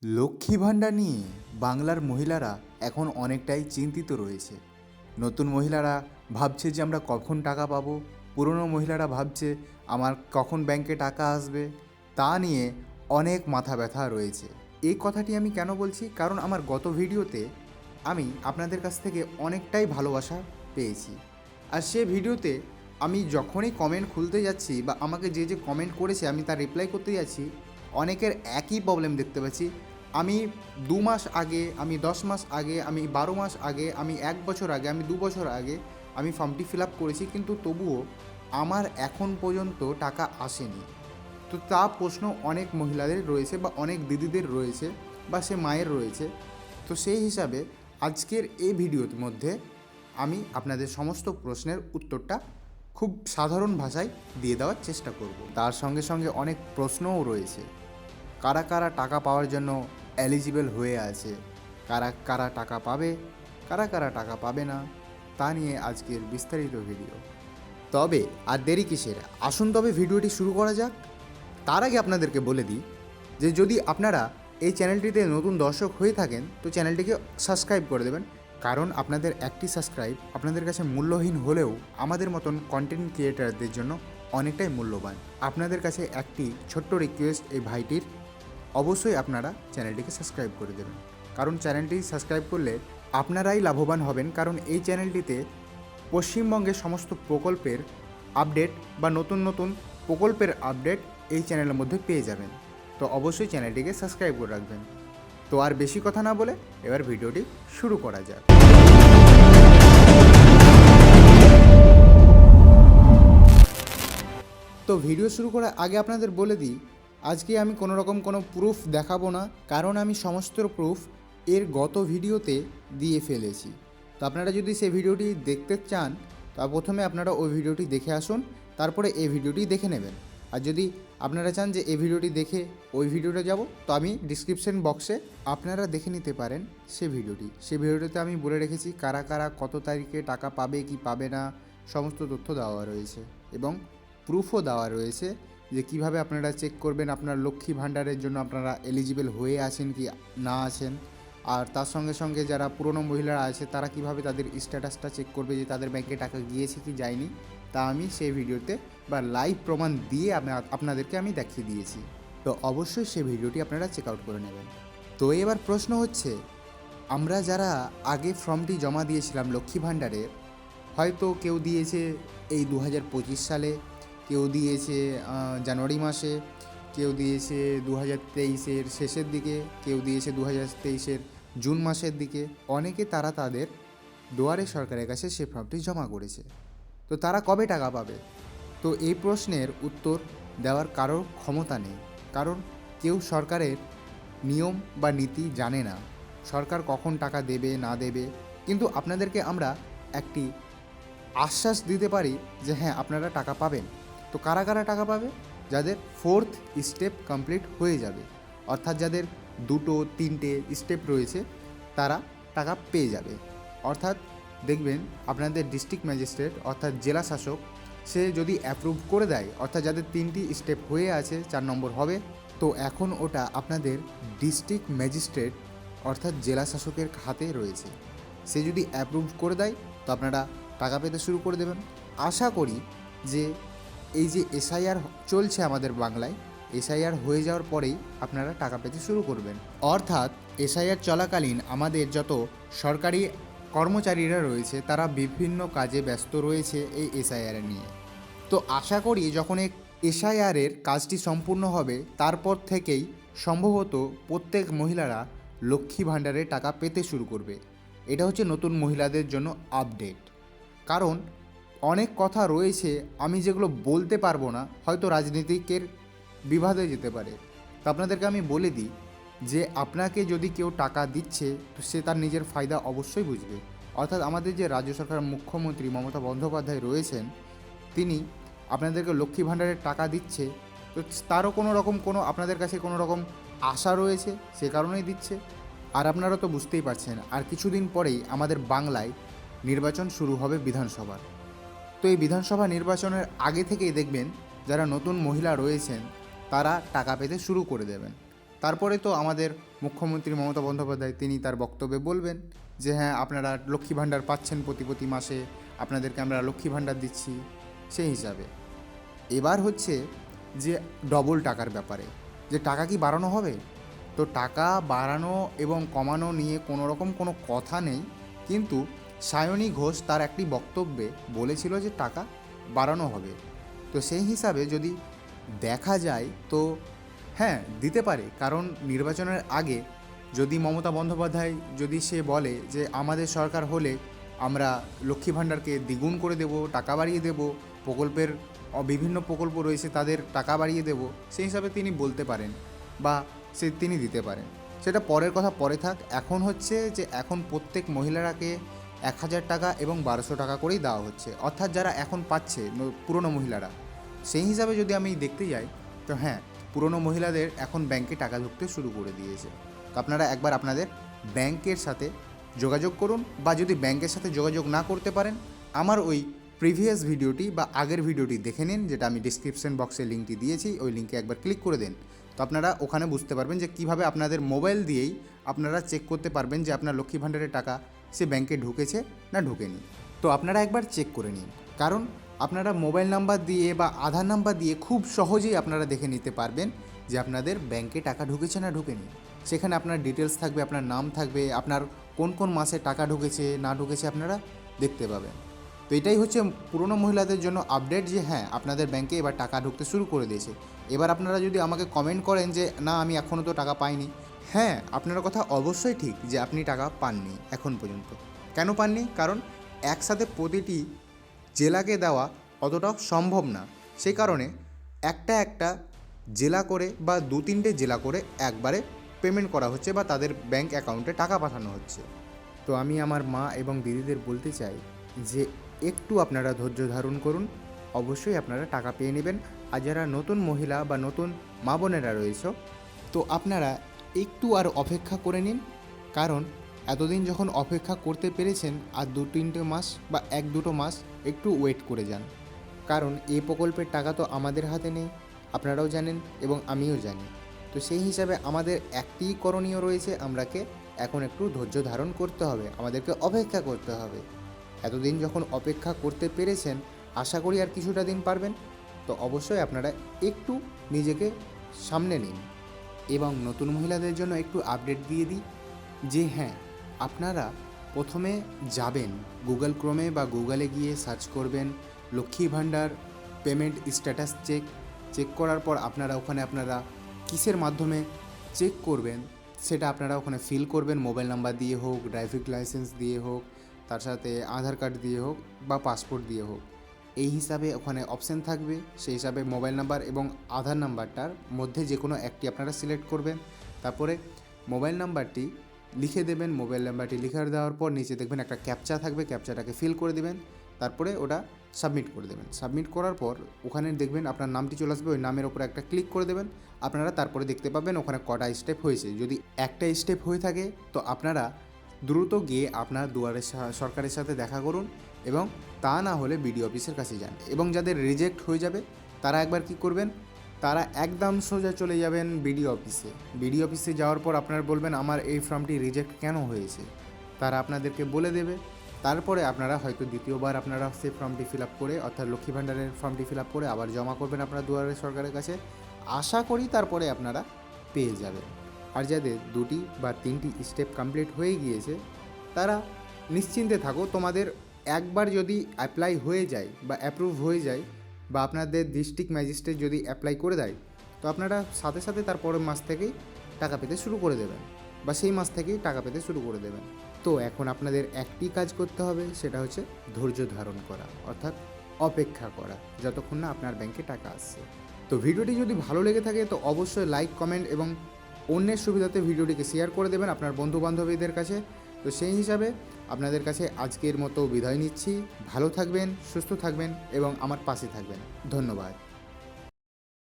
লক্ষ্মী ভাণ্ডার নিয়ে বাংলার মহিলারা এখন অনেকটাই চিন্তিত রয়েছে। নতুন মহিলারা ভাবছে যে আমরা কখন টাকা পাবো, পুরনো মহিলারা ভাবছে আমার কখন ব্যাংকে টাকা আসবে, তা নিয়ে অনেক মাথা ব্যথা রয়েছে। এই কথাটি আমি কেন বলছি, কারণ আমার গত ভিডিওতে আমি আপনাদের কাছ থেকে অনেকটাই ভালোবাসা পেয়েছি। আর সে ভিডিওতে আমি যখনই কমেন্ট খুলতে যাচ্ছি বা আমাকে যে যে কমেন্ট করেছে আমি তার রিপ্লাই করতে যাচ্ছি, অনেকের একই প্রবলেম দেখতে পাচ্ছি। আমি 2 মাস আগে, আমি 10 মাস আগে, আমি 12 মাস আগে, আমি 1 বছর আগে, আমি 2 বছর আগে আমি ফর্মটি ফিল আপ করেছি, কিন্তু তবুও আমার এখন পর্যন্ত টাকা আসেনি। তো তা প্রশ্ন অনেক মহিলাদের রয়েছে বা অনেক দিদিদের রয়েছে বা সে মায়ের রয়েছে। তো সেই হিসাবে আজকের এই ভিডিওর মধ্যে আমি আপনাদের সমস্ত প্রশ্নের উত্তরটা খুব সাধারণ ভাষায় দিয়ে দেওয়ার চেষ্টা করব। তার সঙ্গে সঙ্গে অনেক প্রশ্নও রয়েছে। কারা কারা টাকা পাওয়ার জন্য এলিজিবল হয়ে আছে, কারা কারা টাকা পাবে, কারা কারা টাকা পাবে না, তা নিয়ে আজকের বিস্তারিত ভিডিও। তবে আর দেরি কিসের, আসুন তবে ভিডিওটি শুরু করা যাক। তার আগে আপনাদেরকে বলে দিই যে যদি আপনারা এই চ্যানেলটিতে নতুন দর্শক হয়ে থাকেন তো চ্যানেলটিকে সাবস্ক্রাইব করে দেবেন, কারণ আপনাদের একটি সাবস্ক্রাইব আপনাদের কাছে মূল্যহীন হলেও আমাদের মতন কন্টেন্ট ক্রিয়েটারদের জন্য অনেকটাই মূল্যবান। আপনাদের কাছে একটি ছোট্ট রিকোয়েস্ট এই ভাইটির, অবশ্যই আপনারা চ্যানেলটিকে সাবস্ক্রাইব করে দেবেন, কারণ চ্যানেলটি সাবস্ক্রাইব করলে আপনারাই লাভবান হবেন। কারণ এই চ্যানেলটিতে পশ্চিমবঙ্গের সমস্ত প্রকল্পের আপডেট বা নতুন নতুন প্রকল্পের আপডেট এই চ্যানেলের মধ্যে পেয়ে যাবেন। তো অবশ্যই চ্যানেলটিকে সাবস্ক্রাইব করে রাখবেন। তো আর বেশি কথা না বলে এবার ভিডিওটি শুরু করা যাক। তো ভিডিও শুরু করার আগে আপনাদের বলে দিই, আজকে আমি কোনো রকম কোনো প্রুফ দেখাবো না, কারণ আমি সমস্ত প্রুফ এর গত ভিডিওতে দিয়ে ফেলেছি। তো আপনারা যদি সেই ভিডিওটি দেখতে চান তা প্রথমে আপনারা ওই ভিডিওটি দেখে আসুন, তারপরে এই ভিডিওটি দেখে নেবেন। আর যদি আপনারা চান যে এই ভিডিওটি দেখে ওই ভিডিওটা যাব, তো আমি ডিসক্রিপশন বক্সে আপনারা দেখে নিতে পারেন সেই ভিডিওটিতে আমি বলে রেখেছি কারা কারা কত তারিখে টাকা পাবে কি পাবে না, সমস্ত তথ্য দেওয়া রয়েছে এবং প্রুফও দেওয়া রয়েছে যে কিভাবে আপনারা চেক করবেন আপনার লক্ষ্মী ভাণ্ডারের জন্য আপনারা এলিজিবল হয়ে আছেন কি না আছেন। আর তার সঙ্গে সঙ্গে যারা পুরনো মহিলারা আছে তারা কিভাবে তাদের স্ট্যাটাসটা চেক করবে যে তাদের ব্যাংকে টাকা গিয়েছে কি যায়নি, তা আমি সেই ভিডিওতে বা লাইভ প্রমাণ দিয়ে আপনাদেরকে আমি দেখিয়ে দিয়েছি। তো অবশ্যই সেই ভিডিওটি আপনারা চেক আউট করে নেবেন। তো এবার প্রশ্ন হচ্ছে, আমরা যারা আগে ফর্মটি জমা দিয়েছিলাম লক্ষ্মী ভাণ্ডারের, হয়তো কেউ দিয়েছে এই 2025 সালে, কেউ দিয়েছে জানুয়ারি মাসে, কেউ দিয়েছে 2023-এর শেষের দিকে, কেউ দিয়েছে 2023-এর জুন মাসের দিকে। অনেকে তারা তাদের দুয়ারে সরকারের কাছে সে ফর্মটি জমা করেছে। তো তারা কবে টাকা পাবে? তো এই প্রশ্নের উত্তর দেওয়ার কারোর ক্ষমতা নেই, কারণ কেউ সরকারের নিয়ম বা নীতি জানে না, সরকার কখন টাকা দেবে না দেবে। কিন্তু আপনাদেরকে আমরা একটি আশ্বাস দিতে পারি যে হ্যাঁ, আপনারা টাকা পাবেন। তো কারা কারা টাকা পাবে? যাদের 4th স্টেপ কমপ্লিট হয়ে যাবে, অর্থাৎ যাদের 2-3টে স্টেপ রয়েছে তারা টাকা পেয়ে যাবে। অর্থাৎ দেখবেন আপনাদের ডিস্ট্রিক্ট ম্যাজিস্ট্রেট অর্থাৎ জেলা শাসক সে যদি অ্যাপ্রুভ করে দেয়, অর্থাৎ যাদের 3টি স্টেপ হয়ে আছে 4 নম্বর হবে, তো এখন ওটা আপনাদের ডিস্ট্রিক্ট ম্যাজিস্ট্রেট অর্থাৎ জেলা শাসকের হাতে রয়েছে। সে যদি অ্যাপ্রুভ করে দেয় তো আপনারা টাকা পেতে শুরু করে দেবেন। আশা করি যে এই যে এসআইআর চলছে আমাদের বাংলায়, এসআইআর হয়ে যাওয়ার পরেই আপনারা টাকা পেতে শুরু করবেন। অর্থাৎ এসআইআর চলাকালীন আমাদের যত সরকারি কর্মচারীরা রয়েছে তারা বিভিন্ন কাজে ব্যস্ত রয়েছে এই এসআইআর নিয়ে। তো আশা করি যখন এই এসআইআরের কাজটি সম্পূর্ণ হবে তারপর থেকেই সম্ভবত প্রত্যেক মহিলারা লক্ষ্মী ভাণ্ডারে টাকা পেতে শুরু করবে। এটা হচ্ছে নতুন মহিলাদের জন্য আপডেট। কারণ অনেক কথা রয়েছে আমি যেগুলো বলতে পারবো না, হয়তো রাজনীতিকের বিবাদে যেতে পারে। তো আপনাদেরকে আমি বলে দিই যে আপনাকে যদি কেউ টাকা দিচ্ছে তো সে তার নিজের ফায়দা অবশ্যই বুঝবে। অর্থাৎ আমাদের যে রাজ্য সরকারের মুখ্যমন্ত্রী মমতা বন্দ্যোপাধ্যায় রয়েছেন, তিনি আপনাদেরকে লক্ষ্মী ভাণ্ডারের টাকা দিচ্ছে, তো তারও কোনো আপনাদের কাছে কোনো রকম আশা রয়েছে, সে কারণেই দিচ্ছে। আর আপনারা তো বুঝতেই পারছেন আর কিছুদিন পরেই আমাদের বাংলায় নির্বাচন শুরু হবে বিধানসভার। তো এই বিধানসভা নির্বাচনের আগে থেকেই দেখবেন যারা নতুন মহিলা রয়েছেন তারা টাকা পেতে শুরু করে দেবেন। তারপরে তো আমাদের মুখ্যমন্ত্রী মমতা বন্দ্যোপাধ্যায় তিনি তার বক্তব্যে বলবেন যে হ্যাঁ আপনারা লক্ষ্মী ভাণ্ডার পাচ্ছেন প্রতি মাসে, আপনাদেরকে আমরা লক্ষ্মী ভাণ্ডার দিচ্ছি সেই হিসাবে। এবার হচ্ছে যে ডবল টাকার ব্যাপারে, যে টাকা কি বাড়ানো হবে? তো টাকা বাড়ানো এবং কমানো নিয়ে কোনো রকম কোনো কথা নেই, কিন্তু সায়নী ঘোষ তার একটি বক্তব্যে বলেছিল যে টাকা বাড়ানো হবে। তো সেই হিসাবে যদি দেখা যায় তো হ্যাঁ দিতে পারে, কারণ নির্বাচনের আগে যদি মমতা বন্দ্যোপাধ্যায় যদি সে বলে যে আমাদের সরকার হলে আমরা লক্ষ্মী ভাণ্ডারকে দ্বিগুণ করে দেব, টাকা বাড়িয়ে দেব, প্রকল্পের বিভিন্ন প্রকল্প রয়েছে তাদের টাকা বাড়িয়ে দেব, সেই হিসাবে তিনি বলতে পারেন বা তিনি দিতে পারেন। সেটা পরের কথা পরে থাক। এখন হচ্ছে যে এখন প্রত্যেক মহিলারাকে 1,000 টাকা এবং 1200 টাকা করেই দেওয়া হচ্ছে, অর্থাৎ যারা এখন পাচ্ছে পুরনো মহিলারা, সেই হিসাবে যদি আমি দেখতে যাই তো হ্যাঁ পুরনো মহিলাদের এখন ব্যাংকে টাকা ঢুকতে শুরু করে দিয়েছে। তো আপনারা একবার আপনাদের ব্যাংকের সাথে যোগাযোগ করুন, বা যদি ব্যাংকের সাথে যোগাযোগ না করতে পারেন আমার ওই প্রিভিয়াস ভিডিওটি বা আগের ভিডিওটি দেখে নিন, যেটা আমি ডিসক্রিপশন বক্সে লিঙ্কটি দিয়েছি, ওই লিঙ্কে একবার ক্লিক করে দেন। তো আপনারা ওখানে বুঝতে পারবেন যে কীভাবে আপনাদের মোবাইল দিয়েই আপনারা চেক করতে পারবেন যে আপনার লক্ষ্মী ভাণ্ডারের টাকা সে ব্যাংকে ঢুকেছে না ঢুকেনি। তো আপনারা একবার চেক করে নিন, কারণ আপনারা মোবাইল নাম্বার দিয়ে বা আধার নাম্বার দিয়ে খুব সহজেই আপনারা দেখে নিতে পারবেন যে আপনাদের ব্যাংকে টাকা ঢুকেছে না ঢুকেনি। সেখানে আপনার ডিটেলস থাকবে, আপনার নাম থাকবে, আপনার কোন কোন মাসে টাকা ঢুকেছে না ঢুকেছে আপনারা দেখতে পাবেন। তো এটাই হচ্ছে পুরনো মহিলাদের জন্য আপডেট যে হ্যাঁ আপনাদের ব্যাংকে এবার টাকা ঢুকতে শুরু করে দিয়েছে। এবার আপনারা যদি আমাকে কমেন্ট করেন যে না আমি এখনও তো টাকা পাইনি, হ্যাঁ আপনার কথা অবশ্যই ঠিক যে আপনি টাকা পাননি এখন পর্যন্ত। কেন পাননি? কারণ একসাথে প্রতিটি জেলাকে দেওয়া অতটাও সম্ভব না, সেই কারণে একটা জেলা করে বা 2-3টে জেলা করে একবারে পেমেন্ট করা হচ্ছে বা তাদের ব্যাংক অ্যাকাউন্টে টাকা পাঠানো হচ্ছে। তো আমি আমার মা এবং দিদিদের বলতে চাই যে একটু আপনারা ধৈর্য ধারণ করুন, অবশ্যই আপনারা টাকা পেয়ে নেবেন। আর যারা নতুন মহিলা বা নতুন মা বোনেরা রয়েছে তো আপনারা একটু আর অপেক্ষা করে নিন, কারণ এতদিন যখন অপেক্ষা করতে পেরেছেন আর 2-3টে মাস বা 1-2 মাস একটু ওয়েট করে যান, কারণ এই প্রকল্পের টাকা তো আমাদের হাতে নেই, আপনারাও জানেন এবং আমিও জানি। তো সেই হিসাবে আমাদের একটিই করণীয় রয়েছে, আমরাকে এখন একটু ধৈর্য ধারণ করতে হবে, আমাদেরকে অপেক্ষা করতে হবে। এতদিন যখন অপেক্ষা করতে পেরেছেন আশা করি আর কিছুটা দিন পারবেন। তো অবশ্যই আপনারা একটু নিজেকে সামনে নিন। এবং নতুন মহিলাদের জন্য একটু আপডেট দিয়ে দিই যে হ্যাঁ আপনারা প্রথমে যাবেন গুগল ক্রোমে বা গুগলে গিয়ে সার্চ করবেন Lakshmi Bhandar payment status check করার পর আপনারা ওখানে আপনারা কিসের মাধ্যমে চেক করবেন সেটা আপনারা ওখানে ফিল করবেন, মোবাইল নাম্বার দিয়ে হোক, ড্রাইভিং লাইসেন্স দিয়ে হোক, তার সাথে আধার কার্ড দিয়ে হোক বা পাসপোর্ট দিয়ে হোক। এই হিসাবে ওখানে অপশান থাকবে, সেই হিসাবে মোবাইল নাম্বার এবং আধার নাম্বারটার মধ্যে যে কোনো একটি আপনারা সিলেক্ট করবেন। তারপরে মোবাইল নাম্বারটি লিখে দেবেন, মোবাইল নাম্বারটি লিখে দেওয়ার পর নিচে দেখবেন একটা ক্যাপচা থাকবে, ক্যাপচাটাকে ফিল করে দেবেন, তারপরে ওটা সাবমিট করে দেবেন। সাবমিট করার পর ওখানে দেখবেন আপনার নামটি চলে আসবে, ওই নামের ওপরে একটা ক্লিক করে দেবেন। আপনারা তারপরে দেখতে পাবেন ওখানে কটা স্টেপ হয়েছে। যদি একটা স্টেপ হয়ে থাকে তো আপনারা দ্রুত গিয়ে আপনার দুয়ারে সরকারের সাথে দেখা করুন, এবং তা না হলে বিডিও অফিসের কাছে যান। এবং যাদের রিজেক্ট হয়ে যাবে তারা একবার কি করবেন, তারা একদম সোজা চলে যাবেন বিডিও অফিসে। বিডিও অফিসে যাওয়ার পর আপনারা বলবেন আমার এই ফর্মটি রিজেক্ট কেন হয়েছে, তারা আপনাদেরকে বলে দেবে। তারপরে আপনারা হয়তো দ্বিতীয়বার আপনারা সেই ফর্মটি ফিল আপ করে, অর্থাৎ লক্ষ্মী ভাণ্ডারের ফর্মটি ফিল আপ করে আবার জমা করবেন আপনার দুয়ারে সরকারের কাছে। আশা করি তারপরে আপনারা পেয়ে যাবেন। আর যাদের 2টি বা 3টি স্টেপ কমপ্লিট হয়ে গিয়েছে তারা নিশ্চিন্তে থাকো, তোমাদের একবার যদি অ্যাপ্লাই হয়ে যায় বা অ্যাপ্রুভ হয়ে যায় বা আপনাদের ডিস্ট্রিক্ট ম্যাজিস্ট্রেট যদি অ্যাপ্লাই করে দেয় তো আপনারা সাথে সাথে তার পরের মাস থেকেই টাকা পেতে শুরু করে দেবেন বা সেই মাস থেকেই টাকা পেতে শুরু করে দেবেন। তো এখন আপনাদের একটি কাজ করতে হবে, সেটা হচ্ছে ধৈর্য ধারণ করা, অর্থাৎ অপেক্ষা করা যতক্ষণ না আপনার ব্যাংকে টাকা আসছে। তো ভিডিওটি যদি ভালো লেগে থাকে তো অবশ্যই লাইক, কমেন্ট এবং অন্যের সুবিধাতে ভিডিওটিকে শেয়ার করে দেবেন আপনার বন্ধুবান্ধবীদের কাছে। তো সেই হিসাবে আপনাদের কাছে আজকের মতো বিদায় নিচ্ছি। ভালো থাকবেন, সুস্থ থাকবেন এবং আমার পাশে থাকবেন। ধন্যবাদ।